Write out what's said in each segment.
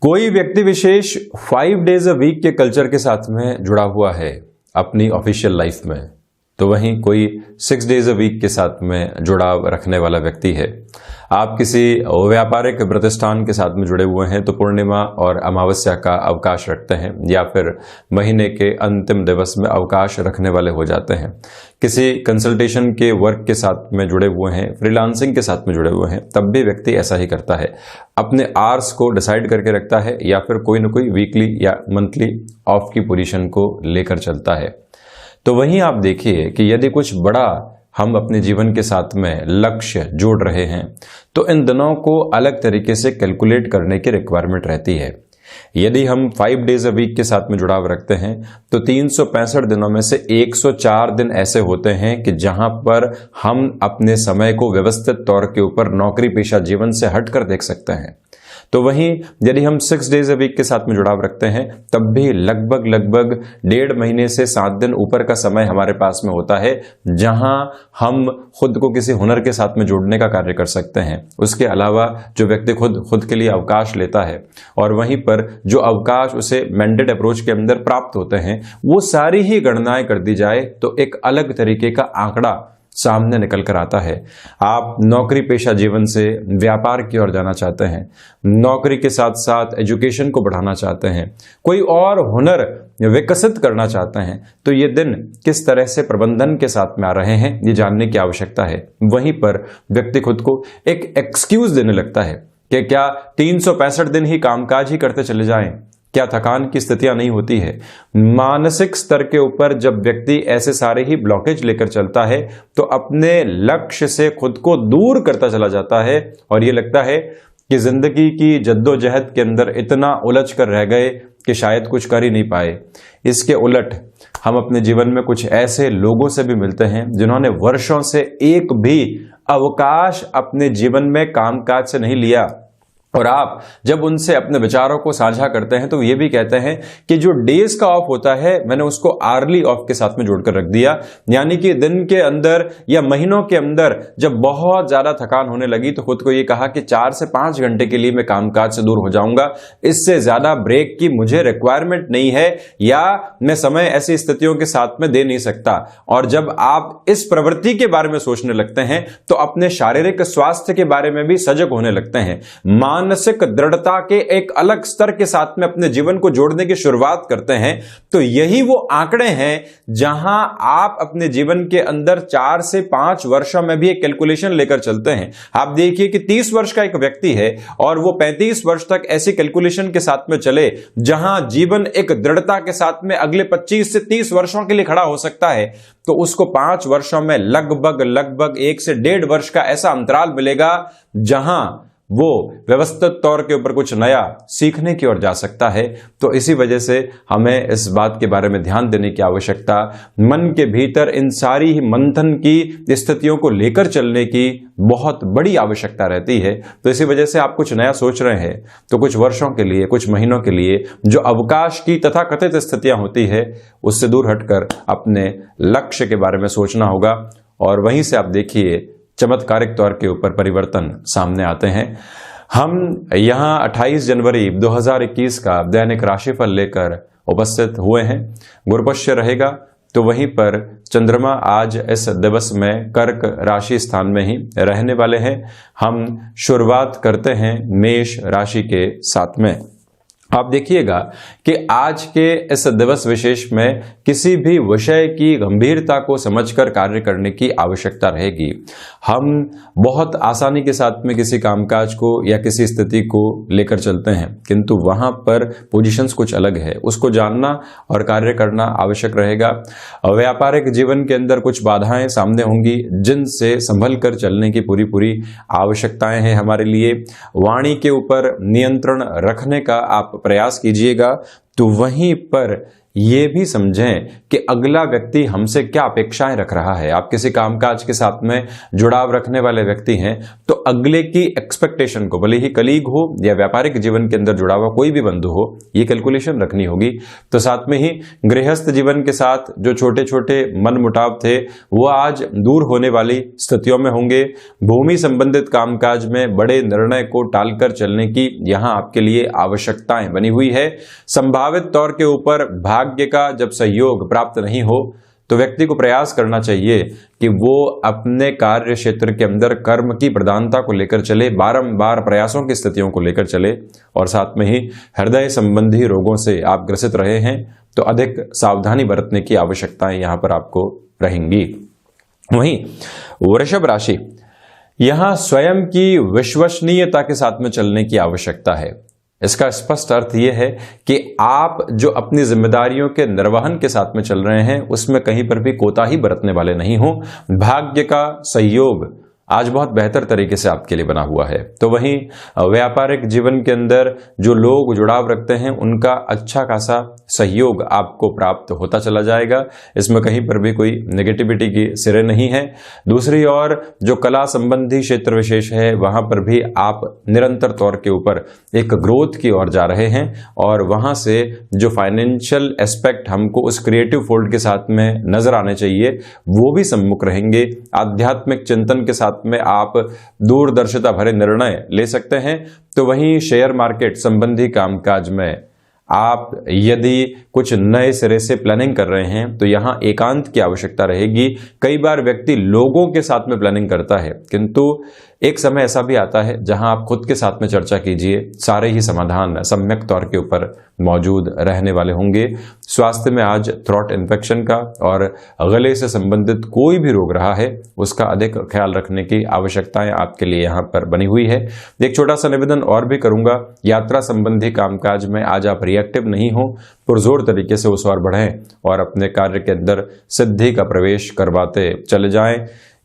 कोई व्यक्ति विशेष 5 days a week के कल्चर के साथ में जुड़ा हुआ है अपनी ऑफिशियल लाइफ में, तो वहीं कोई 6 डेज अ वीक के साथ में जुड़ाव रखने वाला व्यक्ति है। आप किसी व्यापारिक प्रतिष्ठान के साथ में जुड़े हुए हैं तो पूर्णिमा और अमावस्या का अवकाश रखते हैं, या फिर महीने के अंतिम दिवस में अवकाश रखने वाले हो जाते हैं। किसी कंसल्टेशन के वर्क के साथ में जुड़े हुए हैं, फ्रीलांसिंग के साथ में जुड़े हुए हैं, तब भी व्यक्ति ऐसा ही करता है। अपने आवर्स को डिसाइड करके रखता है, या फिर कोई ना कोई वीकली या मंथली ऑफ की पोजीशन को लेकर चलता है। तो वहीं आप देखिए कि यदि कुछ बड़ा हम अपने जीवन के साथ में लक्ष्य जोड़ रहे हैं तो इन दिनों को अलग तरीके से कैलकुलेट करने की रिक्वायरमेंट रहती है। यदि हम 5 डेज अ वीक के साथ में जुड़ाव रखते हैं तो 365 दिनों में से 104 दिन ऐसे होते हैं कि जहां पर हम अपने समय को व्यवस्थित तौर के ऊपर नौकरी पेशा जीवन से हटकर देख सकते हैं। तो वहीं यदि हम 6 डेज अ वीक के साथ में जुड़ाव रखते हैं तब भी लगभग 1.5 महीने से 7 दिन ऊपर का समय हमारे पास में होता है, जहां हम खुद को किसी हुनर के साथ में जोड़ने का कार्य कर सकते हैं। उसके अलावा जो व्यक्ति खुद के लिए अवकाश लेता है और वहीं पर जो अवकाश उसे मैंडेट अप्रोच के अंदर प्राप्त होते हैं, वो सारी ही गणनाएं कर दी जाए तो एक अलग तरीके का आंकड़ा सामने निकल कर आता है। आप नौकरी पेशा जीवन से व्यापार की ओर जाना चाहते हैं, नौकरी के साथ साथ एजुकेशन को बढ़ाना चाहते हैं, कोई और हुनर विकसित करना चाहते हैं, तो ये दिन किस तरह से प्रबंधन के साथ में आ रहे हैं ये जानने की आवश्यकता है। वहीं पर व्यक्ति खुद को एक एक्सक्यूज देने लगता है कि क्या 365 दिन ही कामकाज ही करते चले जाएं, क्या थकान की स्थितियां नहीं होती है। मानसिक स्तर के ऊपर जब व्यक्ति ऐसे सारे ही ब्लॉकेज लेकर चलता है तो अपने लक्ष्य से खुद को दूर करता चला जाता है और ये लगता है कि जिंदगी की जद्दोजहद के अंदर इतना उलझ कर रह गए कि शायद कुछ कर ही नहीं पाए। इसके उलट हम अपने जीवन में कुछ ऐसे लोगों से भी मिलते हैं जिन्होंने वर्षों से एक भी अवकाश अपने जीवन में कामकाज से नहीं लिया, और आप जब उनसे अपने विचारों को साझा करते हैं तो ये भी कहते हैं कि जो डेज का ऑफ होता है मैंने उसको आर्ली ऑफ के साथ में जोड़कर रख दिया। यानी कि दिन के अंदर या महीनों के अंदर जब बहुत ज्यादा थकान होने लगी तो खुद को ये कहा कि 4 से 5 घंटे के लिए मैं कामकाज से दूर हो जाऊंगा, इससे ज्यादा ब्रेक की मुझे रिक्वायरमेंट नहीं है, या मैं समय ऐसी स्थितियों के साथ में दे नहीं सकता। और जब आप इस प्रवृत्ति के बारे में सोचने लगते हैं तो अपने शारीरिक स्वास्थ्य के बारे में भी सजग होने लगते हैं। मानसिक दृढ़ता के एक अलग स्तर के साथ में अपने जीवन को जोड़ने की शुरुआत करते हैं। तो यही वो आंकड़े हैं जहां आप अपने जीवन के अंदर 4 से 5 वर्षों में भी एक कैलकुलेशन लेकर चलते हैं। आप देखिए कि 30 वर्ष का एक व्यक्ति है और वो 35 वर्ष तक ऐसी कैलकुलेशन के साथ में चले जहां जीवन एक दृढ़ता के साथ में अगले 25 से 30 वर्षों के लिए खड़ा हो सकता है, तो उसको 5 वर्षों में लगभग 1 से 1.5 वर्ष का ऐसा अंतराल मिलेगा जहां वो व्यवस्थित तौर के ऊपर कुछ नया सीखने की ओर जा सकता है। तो इसी वजह से हमें इस बात के बारे में ध्यान देने की आवश्यकता, मन के भीतर इन सारी ही मंथन की स्थितियों को लेकर चलने की बहुत बड़ी आवश्यकता रहती है। तो इसी वजह से आप कुछ नया सोच रहे हैं तो कुछ वर्षों के लिए, कुछ महीनों के लिए जो अवकाश की तथाकथित स्थितियां होती है उससे दूर हटकर अपने लक्ष्य के बारे में सोचना होगा। और वहीं से आप देखिए चमत्कारिक तौर के ऊपर परिवर्तन सामने आते हैं। हम यहां 28 जनवरी 2021 का दैनिक राशिफल लेकर उपस्थित हुए हैं। गुरुपक्ष रहेगा, तो वहीं पर चंद्रमा आज इस दिवस में कर्क राशि स्थान में ही रहने वाले हैं। हम शुरुआत करते हैं मेष राशि के साथ में। आप देखिएगा कि आज के इस दिवस विशेष में किसी भी विषय की गंभीरता को समझकर कार्य करने की आवश्यकता रहेगी। हम बहुत आसानी के साथ में किसी कामकाज को या किसी स्थिति को लेकर चलते हैं, किंतु वहां पर पोजीशंस कुछ अलग है, उसको जानना और कार्य करना आवश्यक रहेगा। व्यापारिक जीवन के अंदर कुछ बाधाएं सामने होंगी जिनसे संभल कर चलने की पूरी आवश्यकताएं हैं हमारे लिए। वाणी के ऊपर नियंत्रण रखने का आप प्रयास कीजिएगा। तो वहीं पर ये भी समझें कि अगला व्यक्ति हमसे क्या अपेक्षाएं रख रहा है। आप किसी कामकाज के साथ में जुड़ाव रखने वाले व्यक्ति हैं तो अगले की एक्सपेक्टेशन को, भले ही कलीग हो या व्यापारिक जीवन के अंदर जुड़ा हुआ कोई भी बंधु हो, ये कैलकुलेशन रखनी होगी। तो साथ में ही गृहस्थ जीवन के साथ जो छोटे छोटे मनमुटाव थे वो आज दूर होने वाली स्थितियों में होंगे। भूमि संबंधित कामकाज में बड़े निर्णय को टालकर चलने की यहां आपके लिए आवश्यकताएं बनी हुई है। संभावित तौर के ऊपर भाग्य का जब सहयोग प्राप्त नहीं हो तो व्यक्ति को प्रयास करना चाहिए कि वो अपने कार्य क्षेत्र के अंदर कर्म की प्रधानता को लेकर चले, बारंबार प्रयासों की स्थितियों को लेकर चले। और साथ में ही हृदय संबंधी रोगों से आप ग्रसित रहे हैं तो अधिक सावधानी बरतने की आवश्यकताएं यहां पर आपको रहेंगी। वहीं वृषभ राशि, यहां स्वयं की विश्वसनीयता के साथ में चलने की आवश्यकता है। इसका स्पष्ट अर्थ यह है कि आप जो अपनी जिम्मेदारियों के निर्वहन के साथ में चल रहे हैं उसमें कहीं पर भी कोताही बरतने वाले नहीं हो। भाग्य का सहयोग आज बहुत बेहतर तरीके से आपके लिए बना हुआ है। तो वहीं व्यापारिक जीवन के अंदर जो लोग जुड़ाव रखते हैं उनका अच्छा खासा सहयोग आपको प्राप्त होता चला जाएगा। इसमें कहीं पर भी कोई नेगेटिविटी की सिरे नहीं है। दूसरी ओर जो कला संबंधी क्षेत्र विशेष है वहां पर भी आप निरंतर तौर के ऊपर एक ग्रोथ की ओर जा रहे हैं और वहां से जो फाइनेंशियल एस्पेक्ट हमको उस क्रिएटिव फोल्ड के साथ में नजर आने चाहिए वो भी सम्मुख रहेंगे। आध्यात्मिक चिंतन के साथ में आप दूरदर्शिता भरे निर्णय ले सकते हैं। तो वहीं शेयर मार्केट संबंधी कामकाज में आप यदि कुछ नए सिरे से प्लानिंग कर रहे हैं तो यहां एकांत की आवश्यकता रहेगी। कई बार व्यक्ति लोगों के साथ में प्लानिंग करता है किंतु एक समय ऐसा भी आता है जहां आप खुद के साथ में चर्चा कीजिए, सारे ही समाधान सम्यक तौर के ऊपर मौजूद रहने वाले होंगे। स्वास्थ्य में आज थ्रोट इन्फेक्शन का और गले से संबंधित कोई भी रोग रहा है उसका अधिक ख्याल रखने की आवश्यकताएं आपके लिए यहां पर बनी हुई है। एक छोटा सा निवेदन और भी करूंगा, यात्रा संबंधी कामकाज में आज आप रिएक्टिव नहीं हो, पुरजोर तरीके से उस ओर बढ़ें और अपने कार्य के अंदर सिद्धि का प्रवेश करवाते चले जाएं।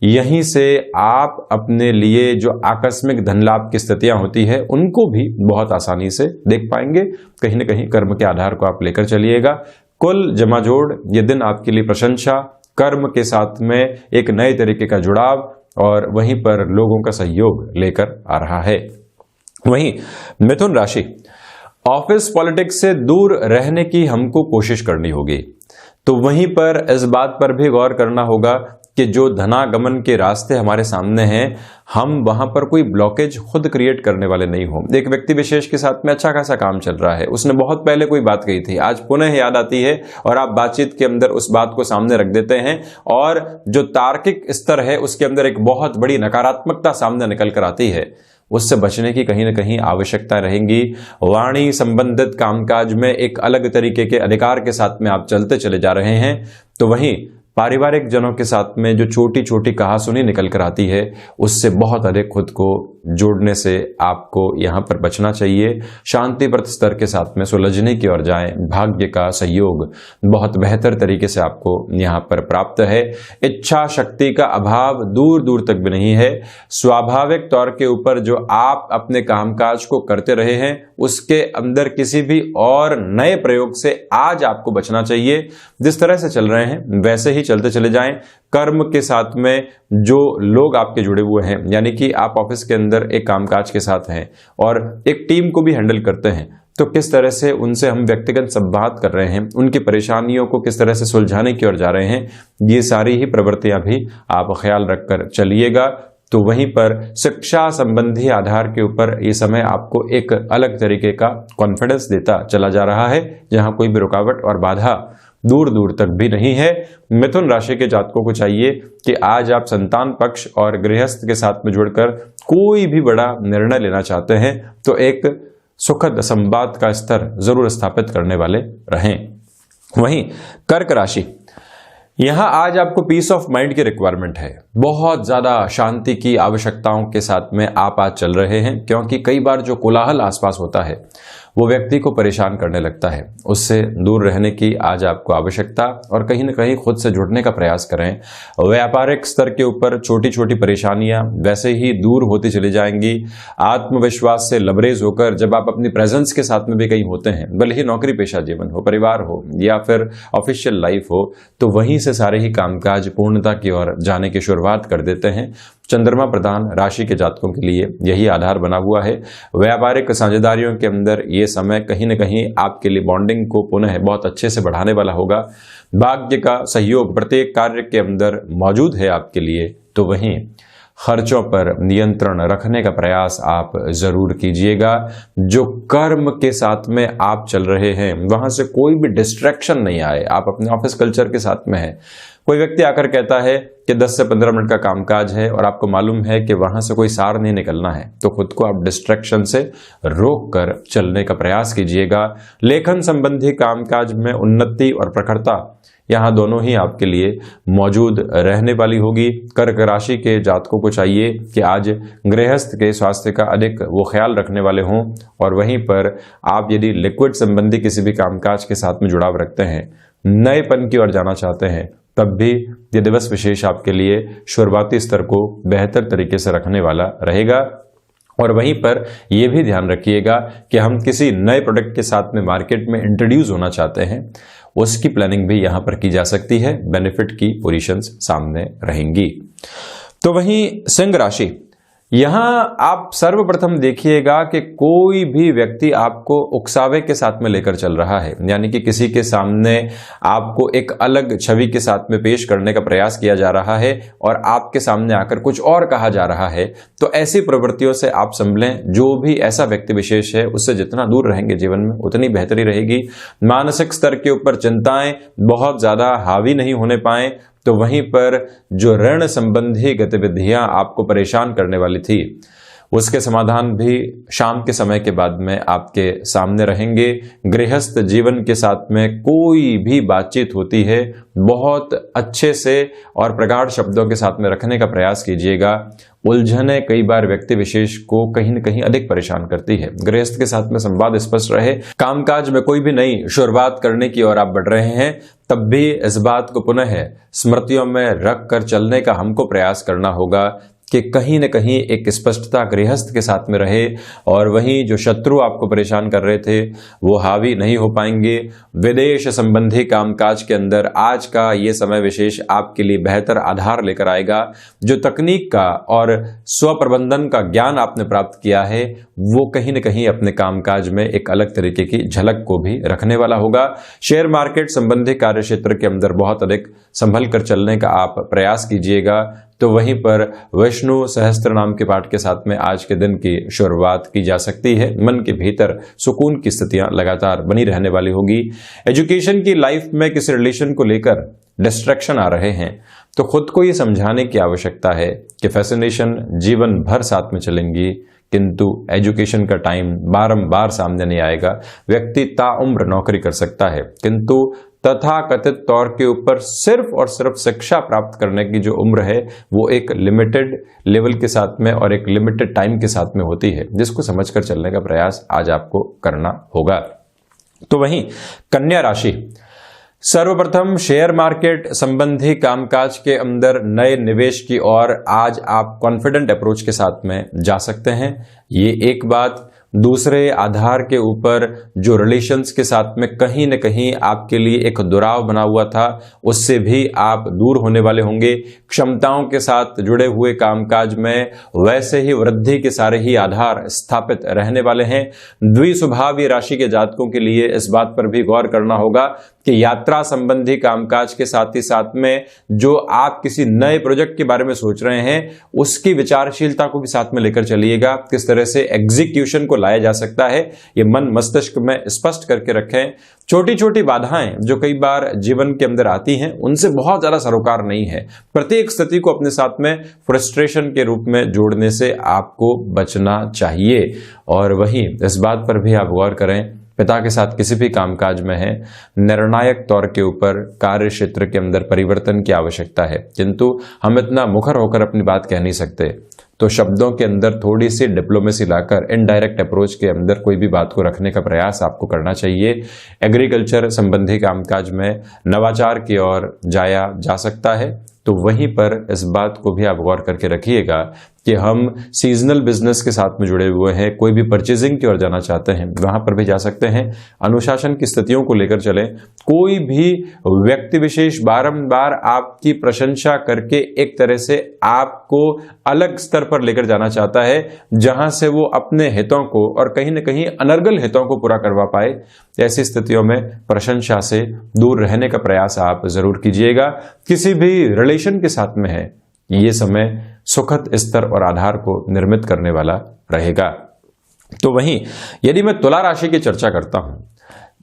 यहीं से आप अपने लिए जो आकस्मिक धन लाभ की स्थितियां होती है उनको भी बहुत आसानी से देख पाएंगे। कहीं न कहीं कर्म के आधार को आप लेकर चलिएगा। कुल जमा जोड़ ये दिन आपके लिए प्रशंसा, कर्म के साथ में एक नए तरीके का जुड़ाव और वहीं पर लोगों का सहयोग लेकर आ रहा है। वहीं मिथुन राशि, ऑफिस पॉलिटिक्स से दूर रहने की हमको कोशिश करनी होगी। तो वहीं पर इस बात पर भी गौर करना होगा कि जो धनागमन के रास्ते हमारे सामने हैं हम वहां पर कोई ब्लॉकेज खुद क्रिएट करने वाले नहीं हो। एक व्यक्ति विशेष के साथ में अच्छा खासा काम चल रहा है, उसने बहुत पहले कोई बात कही थी, आज पुनः याद आती है और आप बातचीत के अंदर उस बात को सामने रख देते हैं और जो तार्किक स्तर है उसके अंदर एक बहुत बड़ी नकारात्मकता सामने निकल कर आती है। उससे बचने की कहीं ना कहीं आवश्यकता रहेगी। वाणी संबंधित कामकाज में एक अलग तरीके के अधिकार के साथ में आप चलते चले जा रहे हैं। तो वहीं पारिवारिक जनों के साथ में जो छोटी छोटी कहासुनी निकल कर आती है उससे बहुत अधिक खुद को जोड़ने से आपको यहां पर बचना चाहिए। शांतिप्रद स्तर के साथ में सुलझने की ओर जाएं। भाग्य का सहयोग बहुत बेहतर तरीके से आपको यहां पर प्राप्त है। इच्छा शक्ति का अभाव दूर दूर तक भी नहीं है। स्वाभाविक तौर के ऊपर जो आप अपने कामकाज को करते रहे हैं उसके अंदर किसी भी और नए प्रयोग से आज आपको बचना चाहिए। जिस तरह से चल रहे हैं वैसे ही चलते चले जाएं। कर्म के साथ में जो लोग आपके जुड़े हुए हैं, यानी कि आप ऑफिस के अंदर एक कामकाज के साथ हैं और एक टीम को भी हैंडल करते हैं, तो किस तरह से उनसे हम व्यक्तिगत संवाद कर रहे हैं, उनकी परेशानियों को किस तरह से सुलझाने की ओर जा रहे हैं, ये सारी ही प्रवृत्तियां भी आप ख्याल रखकर चलिएगा। तो वहीं पर शिक्षा संबंधी आधार के ऊपर ये समय आपको एक अलग तरीके का कॉन्फिडेंस देता चला जा रहा है, जहां कोई भी रुकावट और बाधा दूर दूर तक भी नहीं है। मिथुन राशि के जातकों को चाहिए कि आज आप संतान पक्ष और गृहस्थ के साथ में जुड़कर कोई भी बड़ा निर्णय लेना चाहते हैं तो एक सुखद संवाद का स्तर जरूर स्थापित करने वाले रहें। वहीं कर्क राशि, यहां आज आपको पीस ऑफ माइंड की रिक्वायरमेंट है। बहुत ज्यादा शांति की आवश्यकताओं के साथ में आप आज चल रहे हैं, क्योंकि कई बार जो कोलाहल आसपास होता है वो व्यक्ति को परेशान करने लगता है। उससे दूर रहने की आज आपको आवश्यकता, और कहीं ना कहीं खुद से जुड़ने का प्रयास करें। व्यापारिक स्तर के ऊपर छोटी छोटी परेशानियां वैसे ही दूर होती चली जाएंगी। आत्मविश्वास से लबरेज होकर जब आप अपनी प्रेजेंस के साथ में भी कहीं होते हैं, भले ही नौकरी पेशा जीवन हो, परिवार हो या फिर ऑफिशियल लाइफ हो, तो वहीं से सारे ही कामकाज पूर्णता की ओर जाने की शुरुआत कर देते हैं। चंद्रमा प्रधान राशि के जातकों के लिए यही आधार बना हुआ है। व्यापारिक साझेदारियों के अंदर ये समय कहीं न कहीं आपके लिए बॉन्डिंग को पुनः बहुत अच्छे से बढ़ाने वाला होगा। भाग्य का सहयोग प्रत्येक कार्य के अंदर मौजूद है आपके लिए, तो वहीं खर्चों पर नियंत्रण रखने का प्रयास आप जरूर कीजिएगा। जो कर्म के साथ में आप चल रहे हैं वहां से कोई भी डिस्ट्रैक्शन नहीं आए। आप अपने ऑफिस कल्चर के साथ में हैं, कोई व्यक्ति आकर कहता है कि 10 से 15 मिनट का कामकाज है और आपको मालूम है कि वहां से कोई सार नहीं निकलना है, तो खुद को आप डिस्ट्रैक्शन से रोक कर चलने का प्रयास कीजिएगा। लेखन संबंधी कामकाज में उन्नति और प्रखरता यहाँ दोनों ही आपके लिए मौजूद रहने वाली होगी। कर्क राशि के जातकों को चाहिए कि आज गृहस्थ के स्वास्थ्य का अधिक वो ख्याल रखने वाले हों, और वहीं पर आप यदि लिक्विड संबंधी किसी भी कामकाज के साथ में जुड़ाव रखते हैं, नएपन की ओर जाना चाहते हैं, तब भी ये दिवस विशेष आपके लिए शुरुआती स्तर को बेहतर तरीके से रखने वाला रहेगा। और वहीं पर यह भी ध्यान रखिएगा कि हम किसी नए प्रोडक्ट के साथ में मार्केट में इंट्रोड्यूस होना चाहते हैं, उसकी प्लानिंग भी यहां पर की जा सकती है। बेनिफिट की पोजीशंस सामने रहेंगी। तो वहीं सिंह राशि, यहां आप सर्वप्रथम देखिएगा कि कोई भी व्यक्ति आपको उकसावे के साथ में लेकर चल रहा है, यानी कि किसी के सामने आपको एक अलग छवि के साथ में पेश करने का प्रयास किया जा रहा है और आपके सामने आकर कुछ और कहा जा रहा है। तो ऐसी प्रवृत्तियों से आप संभलें। जो भी ऐसा व्यक्ति विशेष है उससे जितना दूर रहेंगे जीवन में उतनी बेहतरी रहेगी। मानसिक स्तर के ऊपर चिंताएं बहुत ज्यादा हावी नहीं होने पाए, तो वहीं पर जो ऋण संबंधी गतिविधियां आपको परेशान करने वाली थी, उसके समाधान भी शाम के समय के बाद में आपके सामने रहेंगे। गृहस्थ जीवन के साथ में कोई भी बातचीत होती है, बहुत अच्छे से और प्रगाढ़ शब्दों के साथ में रखने का प्रयास कीजिएगा। उलझने कई बार व्यक्ति विशेष को कहीं न कहीं अधिक परेशान करती है। गृहस्थ के साथ में संवाद स्पष्ट रहे। कामकाज में कोई भी नई शुरुआत करने की ओर आप बढ़ रहे हैं, तब भी इस बात को पुनः स्मृतियों में रख कर चलने का हमको प्रयास करना होगा कि कहीं न कहीं एक स्पष्टता गृहस्थ के साथ में रहे, और वहीं जो शत्रु आपको परेशान कर रहे थे वो हावी नहीं हो पाएंगे। विदेश संबंधी कामकाज के अंदर आज का ये समय विशेष आपके लिए बेहतर आधार लेकर आएगा। जो तकनीक का और स्वप्रबंधन का ज्ञान आपने प्राप्त किया है वो कहीं न कहीं अपने कामकाज में एक अलग तरीके की झलक को भी रखने वाला होगा। शेयर मार्केट संबंधी कार्य क्षेत्र के अंदर बहुत अधिक संभल कर चलने का आप प्रयास कीजिएगा। तो वहीं पर विष्णु सहस्त्र नाम के पाठ के साथ में आज के दिन की शुरुआत की जा सकती है। मन के भीतर सुकून की स्थितियां लगातार बनी रहने वाली होगी। एजुकेशन की लाइफ में किसी रिलेशन को लेकर डिस्ट्रैक्शन आ रहे हैं, तो खुद को ये समझाने की आवश्यकता है कि फैसिनेशन जीवन भर साथ में चलेंगी, किंतु एजुकेशन का टाइम बारंबार सामने नहीं आएगा। व्यक्ति ताउम्र नौकरी कर सकता है, किंतु तथाकथित तौर के ऊपर सिर्फ और सिर्फ शिक्षा प्राप्त करने की जो उम्र है वो एक लिमिटेड लेवल के साथ में और एक लिमिटेड टाइम के साथ में होती है, जिसको समझकर चलने का प्रयास आज आपको करना होगा। तो वहीं कन्या राशि, सर्वप्रथम शेयर मार्केट संबंधी कामकाज के अंदर नए निवेश की ओर आज आप कॉन्फिडेंट अप्रोच के साथ में जा सकते हैं, ये एक बात। दूसरे आधार के ऊपर जो रिलेशंस के साथ में कहीं न कहीं आपके लिए एक दुराव बना हुआ था, उससे भी आप दूर होने वाले होंगे। क्षमताओं के साथ जुड़े हुए कामकाज में वैसे ही वृद्धि के सारे ही आधार स्थापित रहने वाले हैं। द्विस्वभावी राशि के जातकों के लिए इस बात पर भी गौर करना होगा कि यात्रा संबंधी कामकाज के साथ ही साथ में जो आप किसी नए प्रोजेक्ट के बारे में सोच रहे हैं उसकी विचारशीलता को भी साथ में लेकर चलिएगा। किस तरह से एग्जीक्यूशन को लाया जा सकता है ये मन मस्तिष्क में स्पष्ट करके रखें। छोटी छोटी बाधाएं जो कई बार जीवन के अंदर आती हैं उनसे बहुत ज्यादा सरोकार नहीं है। प्रत्येक स्थिति को अपने साथ में फ्रस्ट्रेशन के रूप में जोड़ने से आपको बचना चाहिए। और वहीं इस बात पर भी आप गौर करें, पिता के साथ किसी भी कामकाज में है, निर्णायक तौर के ऊपर कार्य क्षेत्र के अंदर परिवर्तन की आवश्यकता है, किंतु हम इतना मुखर होकर अपनी बात कह नहीं सकते। तो शब्दों के अंदर थोड़ी सी डिप्लोमेसी लाकर इनडायरेक्ट अप्रोच के अंदर कोई भी बात को रखने का प्रयास आपको करना चाहिए। एग्रीकल्चर संबंधी कामकाज में नवाचार की ओर जाया जा सकता है, तो वहीं पर इस बात को भी आप गौर करके रखिएगा कि हम सीजनल बिजनेस के साथ में जुड़े हुए हैं, कोई भी परचेजिंग की ओर जाना चाहते हैं वहां पर भी जा सकते हैं। अनुशासन की स्थितियों को लेकर चलें। कोई भी व्यक्ति विशेष बारंबार आपकी प्रशंसा करके एक तरह से आपको अलग स्तर पर लेकर जाना चाहता है, जहां से वो अपने हितों को और कहीं न कहीं अनर्गल हितों को पूरा करवा पाए। ऐसी स्थितियों में प्रशंसा से दूर रहने का प्रयास आप जरूर कीजिएगा। किसी भी रिलेशन के साथ में है, ये समय सुखद स्तर और आधार को निर्मित करने वाला रहेगा। तो वहीं यदि मैं तुला राशि की चर्चा करता हूं,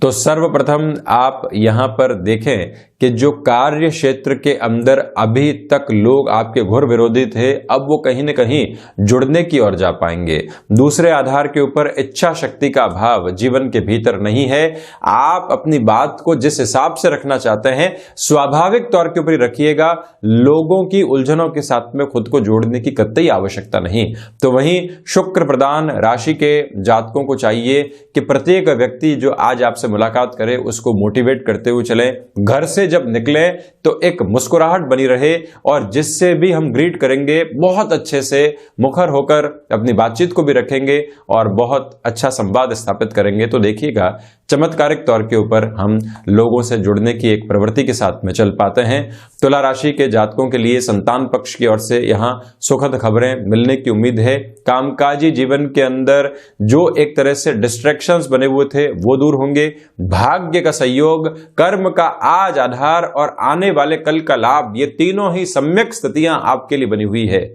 तो सर्वप्रथम आप यहां पर देखें कि जो कार्य क्षेत्र के अंदर अभी तक लोग आपके घोर विरोधी थे, अब वो कहीं न कहीं जुड़ने की ओर जा पाएंगे। दूसरे आधार के ऊपर इच्छा शक्ति का अभाव जीवन के भीतर नहीं है। आप अपनी बात को जिस हिसाब से रखना चाहते हैं स्वाभाविक तौर के ऊपर ही रखिएगा। लोगों की उलझनों के साथ में खुद को जोड़ने की कतई आवश्यकता नहीं। तो वहीं शुक्र प्रधान राशि के जातकों को चाहिए कि प्रत्येक व्यक्ति जो आज आपसे मुलाकात करे उसको मोटिवेट करते हुए चले। घर से जब निकले तो एक मुस्कुराहट बनी रहे, और जिससे भी हम ग्रीट करेंगे बहुत अच्छे से मुखर होकर अपनी बातचीत को भी रखेंगे और बहुत अच्छा संवाद स्थापित करेंगे। तो देखिएगा चमत्कारिक तौर के ऊपर हम लोगों से जुड़ने की एक प्रवृत्ति के साथ में चल पाते हैं। तुला राशि के जातकों के लिए संतान पक्ष की ओर से यहां सुखद खबरें मिलने की उम्मीद है। कामकाजी जीवन के अंदर जो एक तरह से डिस्ट्रैक्शंस बने हुए थे वो दूर होंगे। भाग्य का सहयोग, कर्म का आज आधार और आने वाले कल का लाभ, ये तीनों ही सम्यक स्थितियां आपके लिए बनी हुई है।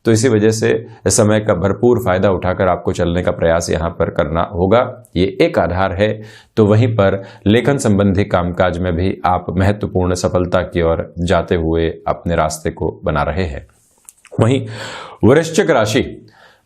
तो इसी वजह से इस समय का भरपूर फायदा उठाकर आपको चलने का प्रयास यहां पर करना होगा। ये एक आधार है। तो वहीं पर लेखन संबंधी कामकाज में भी आप महत्वपूर्ण सफलता की ओर जाते हुए अपने रास्ते को बना रहे हैं। वहीं वृश्चिक राशि,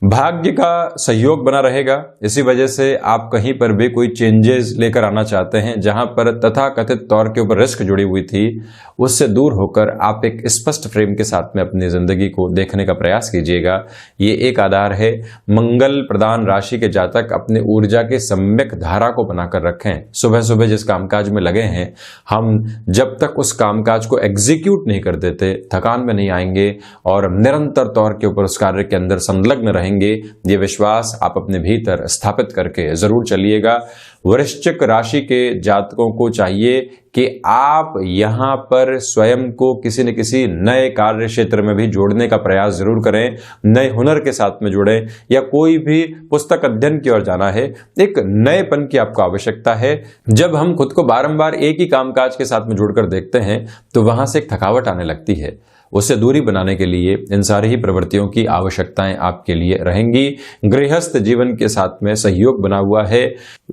भाग्य का सहयोग बना रहेगा। इसी वजह से आप कहीं पर भी कोई चेंजेस लेकर आना चाहते हैं, जहां पर तथाकथित तौर के ऊपर रिस्क जुड़ी हुई थी, उससे दूर होकर आप एक स्पष्ट फ्रेम के साथ में अपनी जिंदगी को देखने का प्रयास कीजिएगा। ये एक आधार है। मंगल प्रधान राशि के जातक अपनी ऊर्जा के सम्यक धारा को बनाकर रखें। सुबह सुबह जिस कामकाज में लगे हैं, हम जब तक उस कामकाज को एग्जीक्यूट नहीं कर देते थकान में नहीं आएंगे और निरंतर तौर के ऊपर उस कार्य के अंदर संलग्न रहेंगे। ये विश्वास आप अपने भीतर स्थापित करके जरूर चलिएगा। वृश्चिक राशि के जातकों को चाहिए कि आप यहां पर स्वयं को किसी न किसी नए कार्य क्षेत्र में भी जोड़ने का प्रयास जरूर करें। नए हुनर के साथ में जुड़ें, या कोई भी पुस्तक अध्ययन की ओर जाना है, एक नएपन की आपको आवश्यकता है। जब हम खुद को बारंबार एक ही कामकाज के साथ में जुड़कर देखते हैं तो वहां से एक थकावट आने लगती है। उससे दूरी बनाने के लिए इन सारी ही प्रवृत्तियों की आवश्यकताएं आपके लिए रहेंगी। गृहस्थ जीवन के साथ में सहयोग बना हुआ है।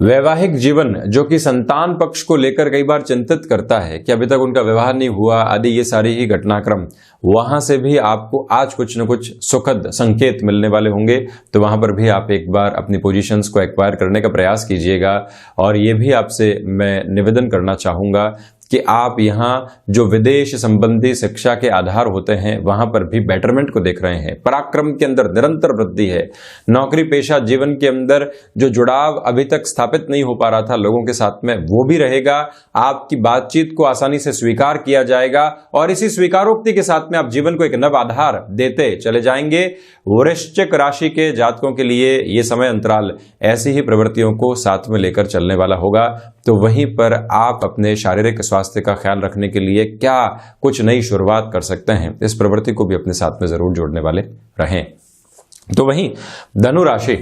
वैवाहिक जीवन जो कि संतान पक्ष को लेकर कई बार चिंतित करता है कि अभी तक उनका विवाह नहीं हुआ आदि, ये सारी ही घटनाक्रम, वहां से भी आपको आज कुछ न कुछ सुखद संकेत मिलने वाले होंगे। तो वहां पर भी आप एक बार अपनी पोजीशंस को एक्वायर करने का प्रयास कीजिएगा। और ये भी आपसे मैं निवेदन करना चाहूंगा कि आप यहाँ जो विदेश संबंधी शिक्षा के आधार होते हैं वहां पर भी बेटरमेंट को देख रहे हैं। पराक्रम के अंदर निरंतर वृद्धि है। नौकरी पेशा जीवन के अंदर जो जुड़ाव अभी तक स्थापित नहीं हो पा रहा था लोगों के साथ में, वो भी रहेगा। आपकी बातचीत को आसानी से स्वीकार किया जाएगा और इसी स्वीकारोक्ति के साथ में आप जीवन को एक नव आधार देते चले जाएंगे। वृश्चिक राशि के जातकों के लिए ये समय अंतराल ऐसी ही प्रवृत्तियों को साथ में लेकर चलने वाला होगा। तो वहीं पर आप अपने शारीरिक स्वास्थ्य का ख्याल रखने के लिए क्या कुछ नई शुरुआत कर सकते हैं, इस प्रवृत्ति को भी अपने साथ में जरूर जोड़ने वाले रहें। तो वहीं धनु राशि,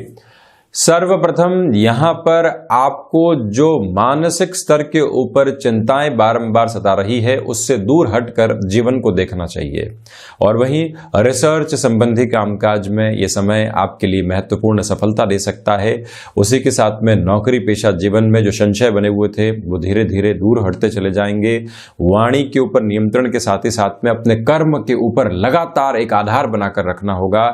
सर्वप्रथम यहां पर आपको जो मानसिक स्तर के ऊपर चिंताएं बारंबार सता रही है उससे दूर हटकर जीवन को देखना चाहिए। और वहीं रिसर्च संबंधी कामकाज में यह समय आपके लिए महत्वपूर्ण सफलता दे सकता है। उसी के साथ में नौकरी पेशा जीवन में जो संशय बने हुए थे वो धीरे धीरे दूर हटते चले जाएंगे। वाणी के ऊपर नियंत्रण के साथ ही साथ में अपने कर्म के ऊपर लगातार एक आधार बनाकर रखना होगा।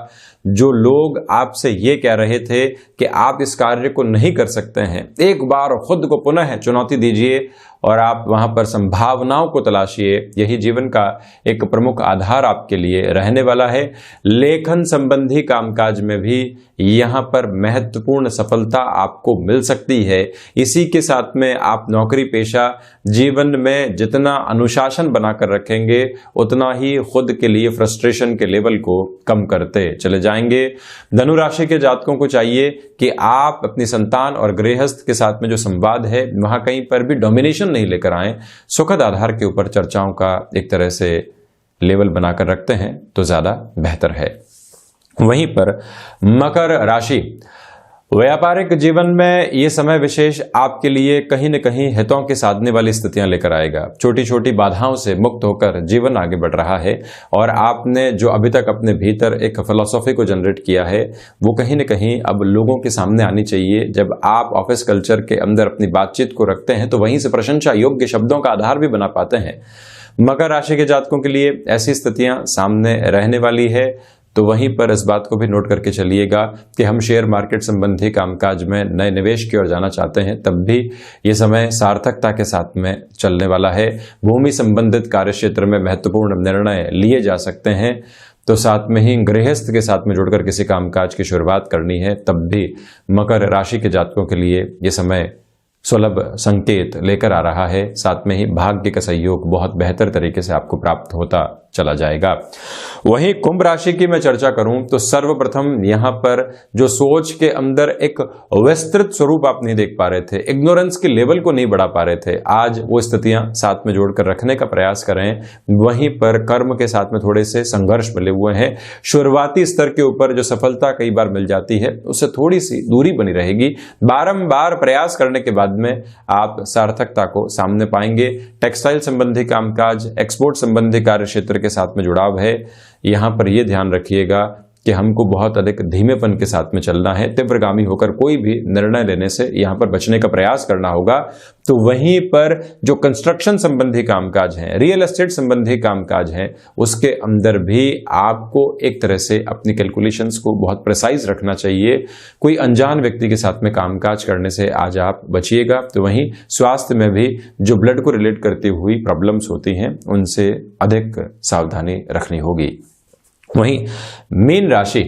जो लोग आपसे ये कह रहे थे कि आप इस कार्य को नहीं कर सकते हैं, एक बार खुद को पुनः चुनौती दीजिए और आप वहां पर संभावनाओं को तलाशिए। यही जीवन का एक प्रमुख आधार आपके लिए रहने वाला है। लेखन संबंधी कामकाज में भी यहां पर महत्वपूर्ण सफलता आपको मिल सकती है। इसी के साथ में आप नौकरी पेशा जीवन में जितना अनुशासन बनाकर रखेंगे उतना ही खुद के लिए फ्रस्ट्रेशन के लेवल को कम करते चले जाएंगे। धनु राशि के जातकों को चाहिए कि आप अपनी संतान और गृहस्थ के साथ में जो संवाद है वहां कहीं पर भी डोमिनेशन नहीं लेकर आए, सुखद आधार के ऊपर चर्चाओं का एक तरह से लेवल बनाकर रखते हैं तो ज्यादा बेहतर है। वहीं पर मकर राशि, व्यापारिक जीवन में ये समय विशेष आपके लिए कहीं न कहीं हितों के साधने वाली स्थितियां लेकर आएगा। छोटी छोटी बाधाओं से मुक्त होकर जीवन आगे बढ़ रहा है और आपने जो अभी तक अपने भीतर एक फिलॉसफी को जनरेट किया है वो कहीं न कहीं अब लोगों के सामने आनी चाहिए। जब आप ऑफिस कल्चर के अंदर अपनी बातचीत को रखते हैं तो वहीं से प्रशंसा योग्य शब्दों का आधार भी बना पाते हैं। मकर राशि के जातकों के लिए ऐसी स्थितियां सामने रहने वाली है, तो वहीं पर इस बात को भी नोट करके चलिएगा कि हम शेयर मार्केट संबंधी कामकाज में नए निवेश की ओर जाना चाहते हैं तब भी ये समय सार्थकता के साथ में चलने वाला है। भूमि संबंधित कार्य क्षेत्र में महत्वपूर्ण निर्णय लिए जा सकते हैं, तो साथ में ही गृहस्थ के साथ में जुड़कर किसी कामकाज की शुरुआत करनी है तब भी मकर राशि के जातकों के लिए ये समय सुलभ संकेत लेकर आ रहा है। साथ में ही भाग्य का सहयोग बहुत बेहतर तरीके से आपको प्राप्त होता चला जाएगा। वहीं कुंभ राशि की मैं चर्चा करूं तो सर्वप्रथम यहां पर जो सोच के अंदर एक विस्तृत स्वरूप आप नहीं देख पा रहे थे, इग्नोरेंस के लेवल को नहीं बढ़ा पा रहे थे, आज वो स्थितियां साथ में जोड़कर रखने का प्रयास करें। वहीं पर कर्म के साथ में थोड़े से संघर्ष मिले हुए हैं। शुरुआती स्तर के ऊपर जो सफलता कई बार मिल जाती है उससे थोड़ी सी दूरी बनी रहेगी। बारंबार प्रयास करने के बाद में आप सार्थकता को सामने पाएंगे। टेक्सटाइल संबंधी कामकाज, एक्सपोर्ट संबंधी कार्य क्षेत्र के साथ में जुड़ाव है। यहां पर यह ध्यान रखिएगा कि हमको बहुत अधिक धीमेपन के साथ में चलना है, तीव्रगामी होकर कोई भी निर्णय लेने से यहां पर बचने का प्रयास करना होगा। तो वहीं पर जो कंस्ट्रक्शन संबंधी कामकाज हैं, रियल एस्टेट संबंधी कामकाज हैं, उसके अंदर भी आपको एक तरह से अपनी कैलकुलेशंस को बहुत प्रिसाइज रखना चाहिए। कोई अनजान व्यक्ति के साथ में कामकाज करने से आज आप बचिएगा। तो वहीं स्वास्थ्य में भी जो ब्लड को रिलेट करती हुई प्रॉब्लम्स होती हैं उनसे अधिक सावधानी रखनी होगी। वहीं मीन राशि,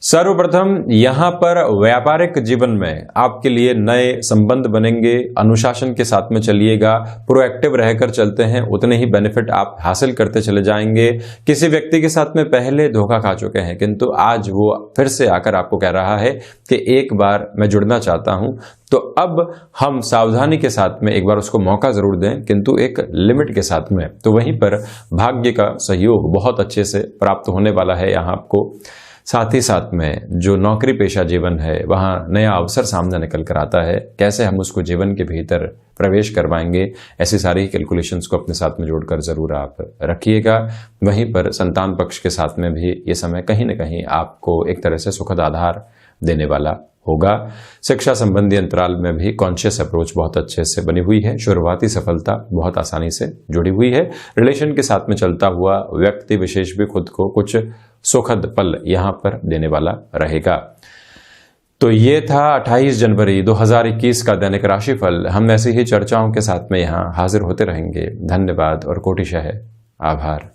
सर्वप्रथम यहां पर व्यापारिक जीवन में आपके लिए नए संबंध बनेंगे। अनुशासन के साथ में चलिएगा, प्रोएक्टिव रहकर चलते हैं उतने ही बेनिफिट आप हासिल करते चले जाएंगे। किसी व्यक्ति के साथ में पहले धोखा खा चुके हैं किंतु आज वो फिर से आकर आपको कह रहा है कि एक बार मैं जुड़ना चाहता हूं, तो अब हम सावधानी के साथ में एक बार उसको मौका जरूर दें किंतु एक लिमिट के साथ में। तो वहीं पर भाग्य का सहयोग बहुत अच्छे से प्राप्त होने वाला है यहाँ आपको। साथ ही साथ में जो नौकरी पेशा जीवन है वहाँ नया अवसर सामने निकल कर आता है, कैसे हम उसको जीवन के भीतर प्रवेश करवाएंगे, ऐसी सारी कैलकुलेशंस को अपने साथ में जोड़कर जरूर आप रखिएगा। वहीं पर संतान पक्ष के साथ में भी ये समय कहीं न कहीं आपको एक तरह से सुखद आधार देने वाला होगा। शिक्षा संबंधी अंतराल में भी कॉन्शियस अप्रोच बहुत अच्छे से बनी हुई है। शुरुआती सफलता बहुत आसानी से जुड़ी हुई है। रिलेशन के साथ में चलता हुआ व्यक्ति विशेष भी खुद को कुछ सुखद पल यहां पर देने वाला रहेगा। तो ये था 28 जनवरी 2021 का दैनिक राशिफल। हम ऐसी ही चर्चाओं के साथ में यहाँ हाजिर होते रहेंगे। धन्यवाद और कोटिशः आभार।